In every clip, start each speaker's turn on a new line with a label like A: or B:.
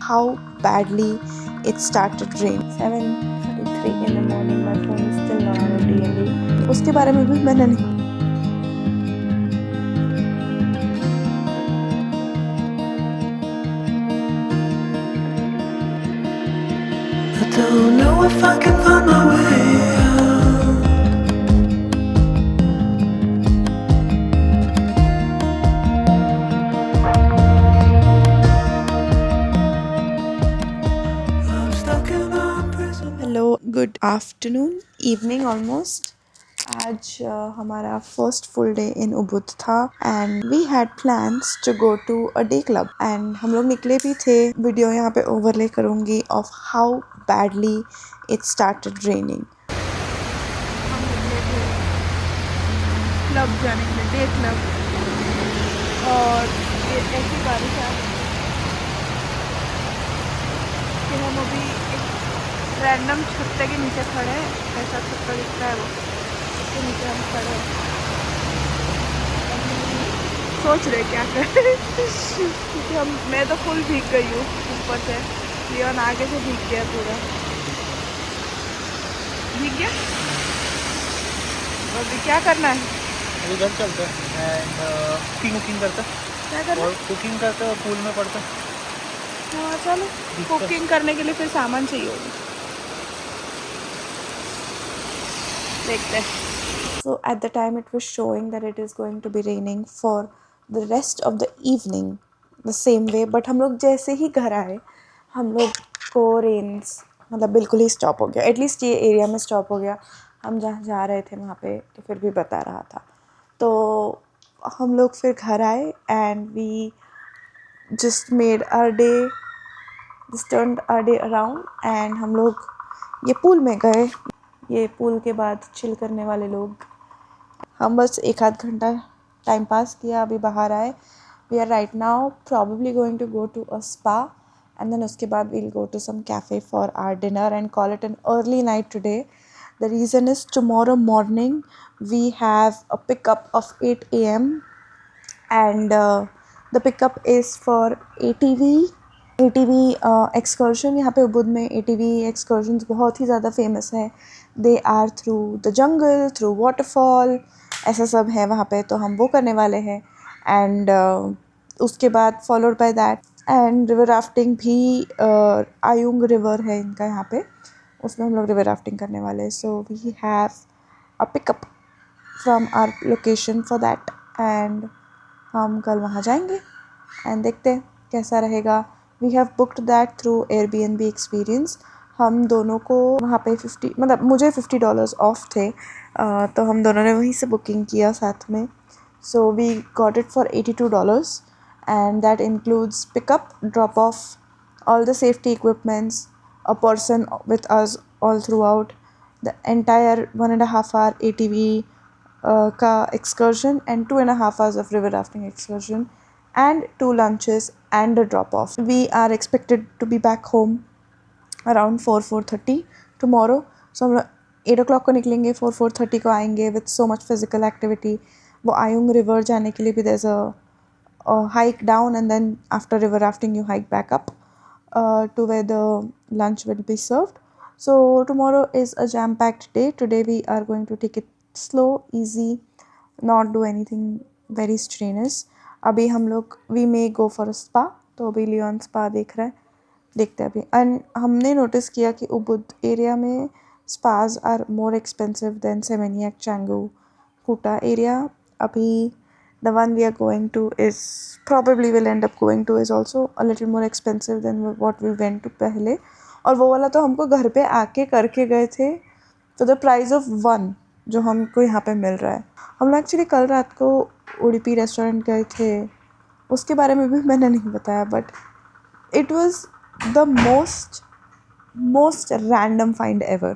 A: how badly it started raining. 7:33 in the morning, my phone is still not on DND. उसके बारे में भी मैंने नहीं
B: I don't know if I can find my way out. I'm stuck in a prison.
A: Hello, good afternoon, evening almost. आज हमारा first full day in Ubud था and we had plans to go to a day club and हम लोग निकले भी थे। Video यहाँ पे ओवरले करूँगी of how badly it started raining. हम निकले थे क्लब जाने के लिए, डे क्लब, और ये ऐसी बारिश आ कि हम अभी एक रैंडम छत्ते के नीचे खड़े हैं। ऐसा छत्ता दिखता है वो, उसके नीचे हम खड़े हैं। सोच रहे क्या करें क्योंकि मैं तो फुल भीग गई हूँ ऊपर से। लियोन आगे से भीग गया, पूरा भीग गया। अभी क्या करना है?
C: अभी घर चलते हैं एंड कुकिंग करते हैं।
A: क्या करना
C: और कुकिंग करते और पूल में पड़ते।
A: हाँ चलो, कुकिंग करने के लिए फिर सामान चाहिए होगा, देखते हैं। So at the time it was showing that it is going to be raining for the rest of the evening the same way, but हम लोग जैसे ही घर आए हम लोग को रेन्स मतलब बिल्कुल ही स्टॉप हो गया। एटलीस्ट ये एरिया में स्टॉप हो गया। हम जहाँ जा रहे थे वहाँ पे तो फिर भी बता रहा था। तो हम लोग फिर घर आए and we just made our day, just turned our day around and हम लोग ये पूल में गए। ये पूल के बाद चिल करने वाले लोग, हम बस एक आध घंटा टाइम पास किया, अभी बाहर आए। We are right now probably going to go to a spa and then उसके बाद we'll go to some cafe for our dinner and call it an early night today. The reason is tomorrow morning we have a pickup of 8 AM and the pickup is for ATV excursion. यहाँ पे Ubud में ATV एक्सकर्शंस बहुत ही ज़्यादा famous है। They are through the jungle, through waterfall, ऐसा सब है वहाँ पे। तो हम वो करने वाले हैं एंड उसके बाद followed by that and river rafting भी। आयुंग रिवर है इनका यहाँ पे, उसमें हम लोग रिवर राफ्टिंग करने वाले हैं। So we have a pickup from our location for that and हम कल वहाँ जाएंगे एंड देखते हैं कैसा रहेगा। We have booked that through Airbnb experience. हम दोनों को वहाँ पे 50 मतलब मुझे $50 ऑफ थे, तो हम दोनों ने वहीं से बुकिंग किया साथ में। So we got it for $82 and that includes pickup, drop off, all the safety equipments, a person with us all throughout, the entire 1.5 hour ATV का excursion and 2.5 hours of river rafting excursion and 2 lunches and a drop off. We are expected to be back home around 4:30 tomorrow. So हम लोग 8 o'clock को निकलेंगे, 4:30 को आएंगे with so much physical activity. वो आयुंग river जाने के लिए भी there's a hike down and then after river rafting you hike back up to where the lunch will be served. So tomorrow is a jam-packed day. Today we are going to take it slow, easy, not do anything very strenuous. अभी हम लोग we may go for a spa, तो अभी Leone spa देख रहा है, देखते हैं अभी। एंड हमने नोटिस किया कि उबुद एरिया में spas are more expensive than Seminyak, Canggu, Kuta area. अभी the one we are going to is probably will end up going to is also a little more expensive than what we went to पहले। और वो वाला तो हमको घर पे आके करके गए थे तो द प्राइस ऑफ वन जो हमको यहाँ पे मिल रहा है। हम लोग एक्चुअली कल रात को उडुपी रेस्टोरेंट गए थे, उसके बारे में भी मैंने नहीं बताया, but it was the most random find ever.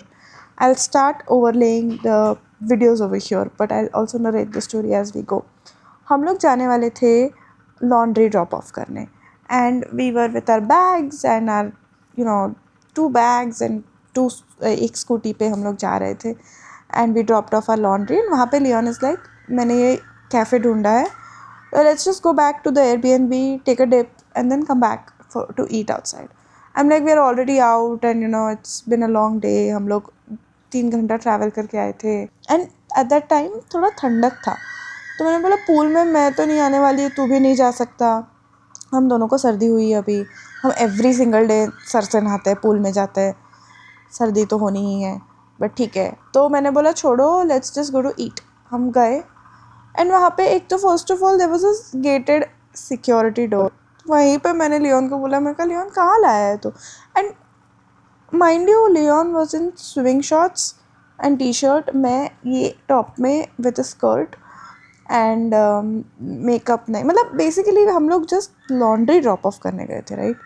A: I'll start overlaying the videos over here, but I'll also narrate the story as we go. हम लोग जाने वाले थे लॉन्ड्री ड्रॉप ऑफ करने and we were with our bags and our two bags and एक scooty पे हम लोग जा रहे थे and we dropped off our laundry. वहाँ पे लियोन इज़ लाइक मैंने ये कैफ़े ढूंढा है, let's just go back to the Airbnb, take a dip and then come back to eat outside. I am like we are already out and it's been a long day. हम लोग 3 घंटा travel करके आए थे and at that time थोड़ा ठंडक था. तो मैंने बोला पूल में मैं तो नहीं आने वाली, तू भी नहीं जा सकता. हम दोनों को सर्दी हुई है अभी. हम एवरी सिंगल डे सर से नहाते हैं, पूल में जाते हैं. सर्दी तो होनी ही है, बट ठीक है. तो मैंने बोला छोड़ो, let's just go to eat. हम गए एंड वहाँ पे एक तो first of all there was a gated security door. वहीं पे मैंने लियोन को बोला, मैं कहा लियोन कहाँ लाया है तू. And mind you Leon was in swimming shorts and T shirt, मैं ये टॉप में with a skirt and makeup नहीं, मतलब बेसिकली हम लोग जस्ट लॉन्ड्री ड्रॉप ऑफ करने गए थे, राइट.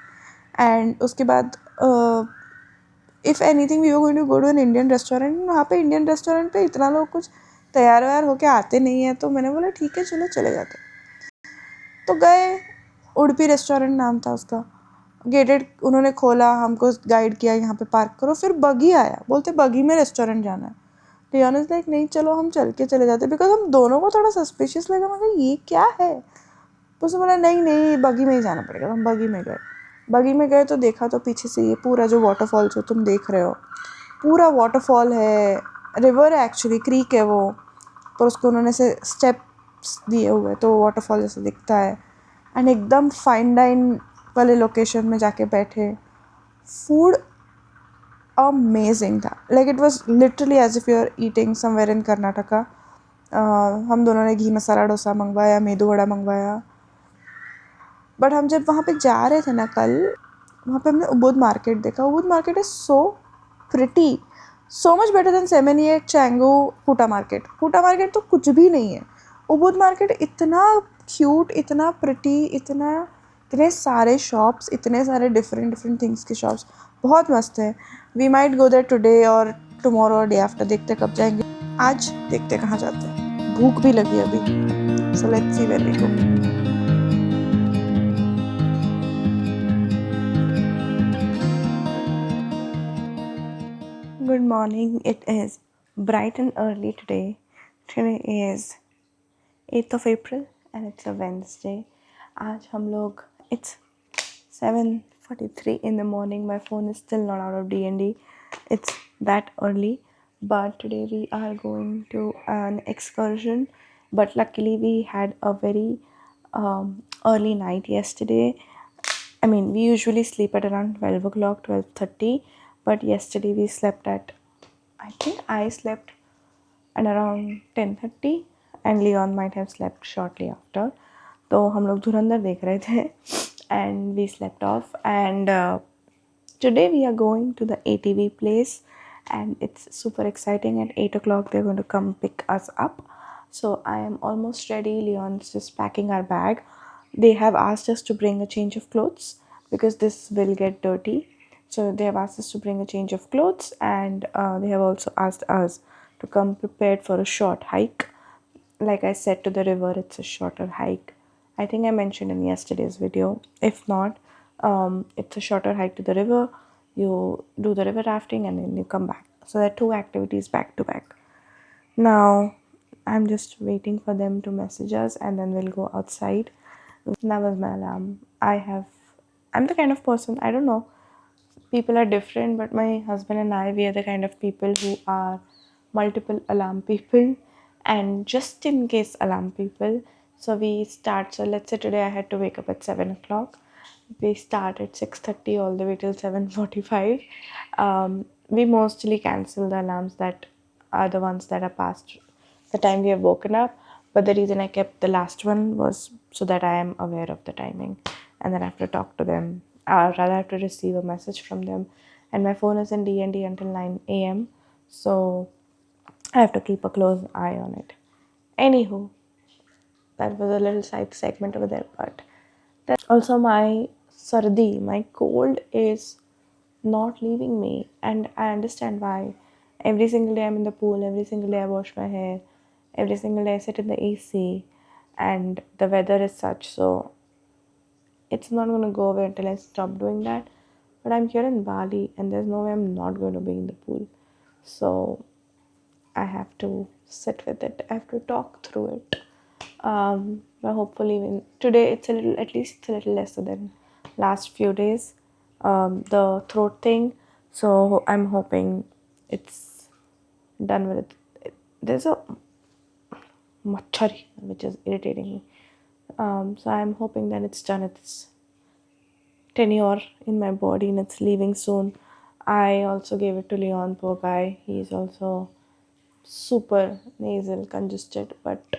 A: एंड उसके बाद if anything we were going to go to an Indian restaurant. वहाँ पे इंडियन रेस्टोरेंट पे इतना लोग कुछ तैयार व्यार होके आते नहीं है, तो मैंने बोला ठीक है चलो चले जाते. तो गए, उडुपी रेस्टोरेंट नाम था उसका. गेटेड उन्होंने खोला, हमको गाइड किया यहाँ पे पार्क करो. फिर बगी आया, बोलते बगी में रेस्टोरेंट जाना है. लियोन इज लाइक नहीं चलो हम चल के चले जाते, बिकॉज हम दोनों को थोड़ा सस्पिशियस लगा. मगर ये क्या है. तो उसने बोला नहीं नहीं बगी में ही जाना पड़ेगा. हम बगी में गए. बगी में गए तो देखा तो पीछे से ये पूरा जो वाटरफॉल जो तुम देख रहे हो, पूरा वाटरफॉल है. रिवर है एक्चुअली, क्रीक है वो, पर उसको उन्होंने से स्टेप्स दिए हुए तो वाटरफॉल जैसे दिखता है. एंड एकदम फाइन डाइन वाले लोकेशन में जाके बैठे. फूड अमेजिंग था. Like it was literally as if you are eating somewhere in Karnataka. हम दोनों ने घी मसाला डोसा मंगवाया, मेदू वड़ा मंगवाया. बट हम जब वहाँ पे जा रहे थे ना कल, वहाँ पे हमने उबुद मार्केट देखा. Ubud market is so pretty, so much better than Seminyak Canggu Kuta market. Kuta market तो कुछ भी नहीं है. उबुद मार्केट इतना क्यूट, इतना प्रिटी, इतने सारे शॉप्स, इतने सारे डिफरेंट डिफरेंट थिंग्स की शॉप्स. बहुत मस्त है. We might go there today और टुमारो और डे आफ्टर. देखते कब जाएंगे. आज देखते कहाँ जाते हैं. भूख भी लगी अभी. So let's see where we go. Good morning. It is bright and early today. Today is 8th of April and it's a Wednesday. आज हम लोग, it's 7:43 in the morning. My phone is still not out of D&D. It's that early. But today we are going to an excursion. But luckily we had a very early night yesterday. I mean, we usually sleep at around 12 o'clock, 12:30. But yesterday we slept at, I think I slept at around 10:30 and Leon might have slept shortly after. तो हम लोग धुरंधर देख रहे थे and we slept off. And today we are going to the ATV place and it's super exciting. At 8 o'clock they're going to come pick us up. So I am almost ready. Leon's just packing our bag. They have asked us to bring a change of clothes because this will get dirty. So they have asked us to bring a change of clothes and they have also asked us to come prepared for a short hike. Like I said, to the river, it's a shorter hike. I think I mentioned in yesterday's video. If not, it's a shorter hike to the river. You do the river rafting and then you come back. So there are two activities back to back. Now, I'm just waiting for them to message us and then we'll go outside. That was my alarm. I'm the kind of person, I don't know, people are different, but my husband and I, we are the kind of people who are multiple alarm people and just in case alarm people. So we start, so let's say today I had to wake up at 7 o'clock. We start at 6:30 all the way till 7:45. We mostly cancel the alarms that are the ones that are past the time we have woken up. But the reason I kept the last one was so that I am aware of the timing and then I have to talk to them, or rather I have to receive a message from them. And my phone is in D&D until 9 a.m. So I have to keep a close eye on it. Anywho, that was a little side segment over there, but also my sardi, my cold is not leaving me, and I understand why. Every single day I'm in the pool, every single day I wash my hair, every single day I sit in the AC, and the weather is such, so it's not going to go away until I stop doing that. But I'm here in Bali and there's no way I'm not going to be in the pool. So I have to sit with it. I have to talk through it. But hopefully today it's a little, at least it's a little lesser than last few days. the throat thing. So I'm hoping it's done with it. There's a machari which is irritating me. So I'm hoping that it's done its tenure in my body and it's leaving soon. I also gave it to Leon, poor guy. He's also super nasal congested, but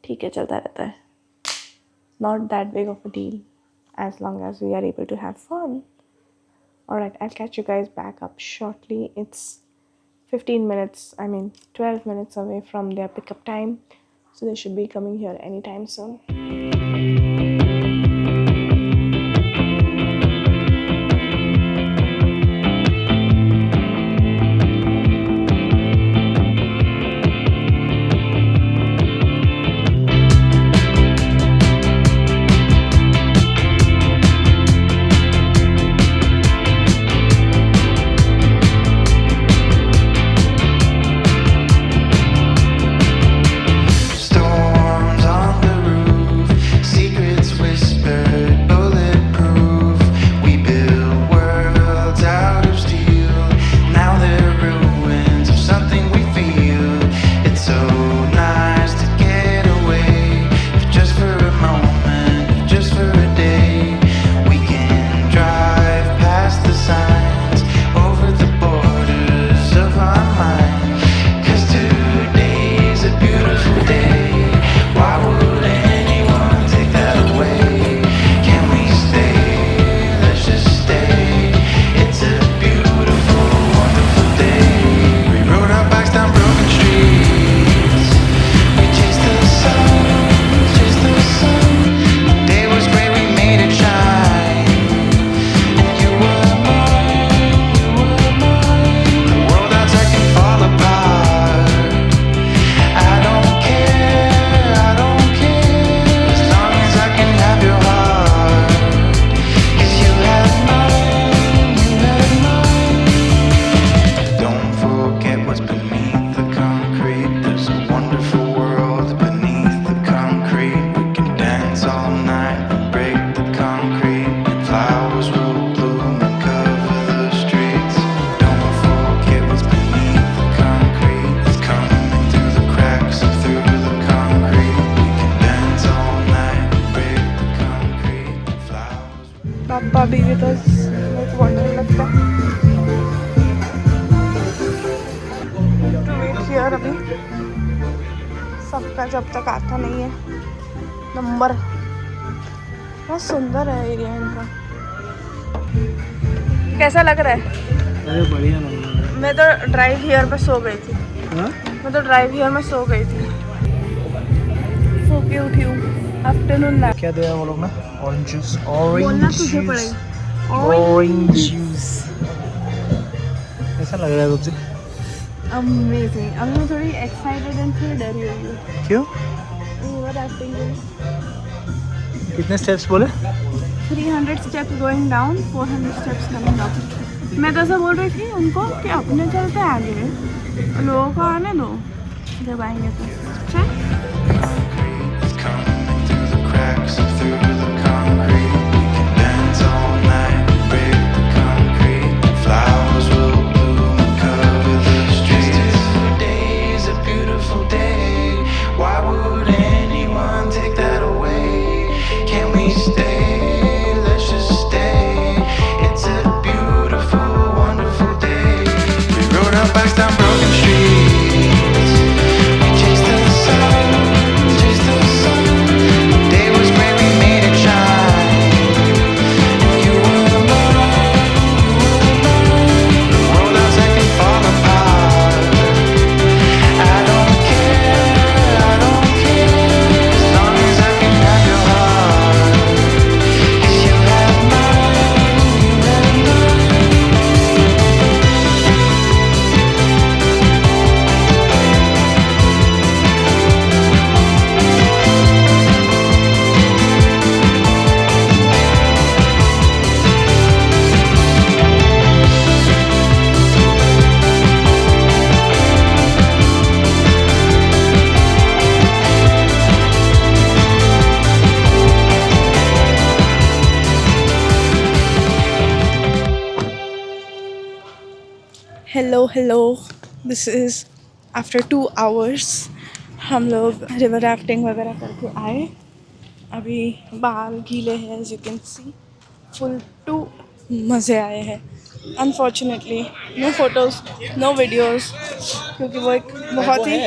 A: ठीक है चलता रहता है. Not that big of a deal as long as we are able to have fun. Alright, I'll catch you guys back up shortly. It's 12 minutes away from their pickup time. So they should be coming here anytime soon.
B: Storms on the roof, secrets whispered, bulletproof. We built worlds out of steel. Now they're ruins of something we feel. It's so nice to get away, if just for a moment, if just for a day. We can drive past the signs, over the borders of our mind. 'Cause today's a beautiful day. Why would anyone take that away? Can we stay? Let's just stay. It's a beautiful, wonderful day. We rode our bikes down broken streets. We chased the sun, chased the sun. The day was great, we made it shine. And you were mine, you were mine. The world outside can fall apart. I don't care, as long as I can have your heart. 'Cause you had mine, you had mine. Don't forget what's beneath the concrete. There's a wonderful world beneath the concrete. We can dance all night and break the concrete. Flowers will bloom and cover the streets. Don't forget what's beneath the concrete. It's coming through the cracks and through the concrete. We can dance all night and break the concrete. Flowers.
A: पापा भी with us. Like wondering लगता है. To wait here अभी. सबका जब तक आता नहीं है नंबर. बहुत सुंदर है एरिया इनका. कैसा लग रहा है?
C: अरे बढ़िया लग रहा है.
A: मैं तो ड्राइव हियर पे सो गई थी.
C: हाँ?
A: मैं तो ड्राइव हियर में सो गई थी. सो के उठी हूँ. Afternoon nap.
C: क्या दिया वो लोग ना? Orange juice.
A: बोलना तुझे पड़ेगा.
C: Orange juice. कैसा लग रहा है रुचि?
A: अमेजिंग. अब मैं थोड़ी एक्साइटेड एंड थोड़ी डरी हुई हूँ.
C: क्यों?
A: रिवर राफ्टिंग के लिए.
C: कितने स्टेप्स बोले?
A: 300 steps going down, 400 steps coming up. मैं तो ऐसा बोल रही थी उनको कि अपने चलते आगे, लोगों को आने दो जब आएंगे तो. अच्छा?
B: It's coming through the cracks and through the concrete. We can dance all night and break the concrete. Flowers will bloom and cover the streets. Today's a beautiful day. Why would anyone take that away? Can we stay? Let's just stay. It's a beautiful, wonderful day. We rode our bikes down broken streets. We chased the sun.
A: Hello this is after 2 hours हम लोग river rafting वगैरह करके आए. अभी बाल गीले हैं as you can see. Full too मज़े आए हैं. Unfortunately no photos no videos, क्योंकि वो एक बहुत ही.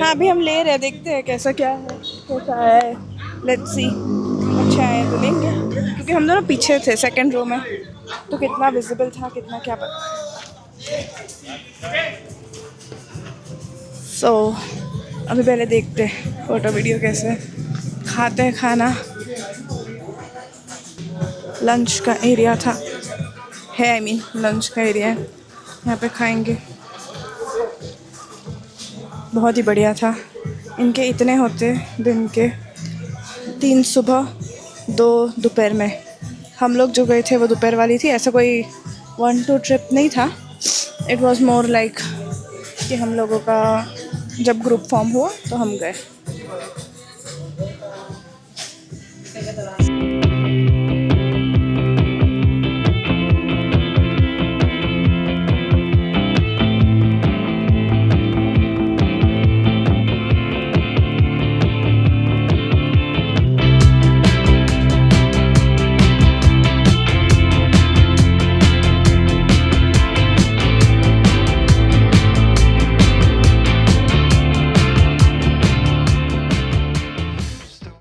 A: हाँ अभी हम ले रहे हैं, देखते हैं कैसा क्या है कैसा है. Let's see. अच्छा है तो लेंगे, क्योंकि हम दोनों पीछे थे सेकंड रो में, तो कितना विजिबल था कितना क्या पता. सो अभी पहले देखते हैं फ़ोटो वीडियो कैसे खाते हैं खाना. लंच का एरिया था है, आई मीन लंच का एरिया है, यहाँ पे खाएंगे. बहुत ही बढ़िया था. इनके इतने होते दिन के 3 सुबह 2 दोपहर में. हम लोग जो गए थे वो दोपहर वाली थी. ऐसा कोई 1-2 ट्रिप नहीं था. इट वॉज़ मोर लाइक कि हम लोगों का जब ग्रुप फॉर्म हुआ तो हम गए.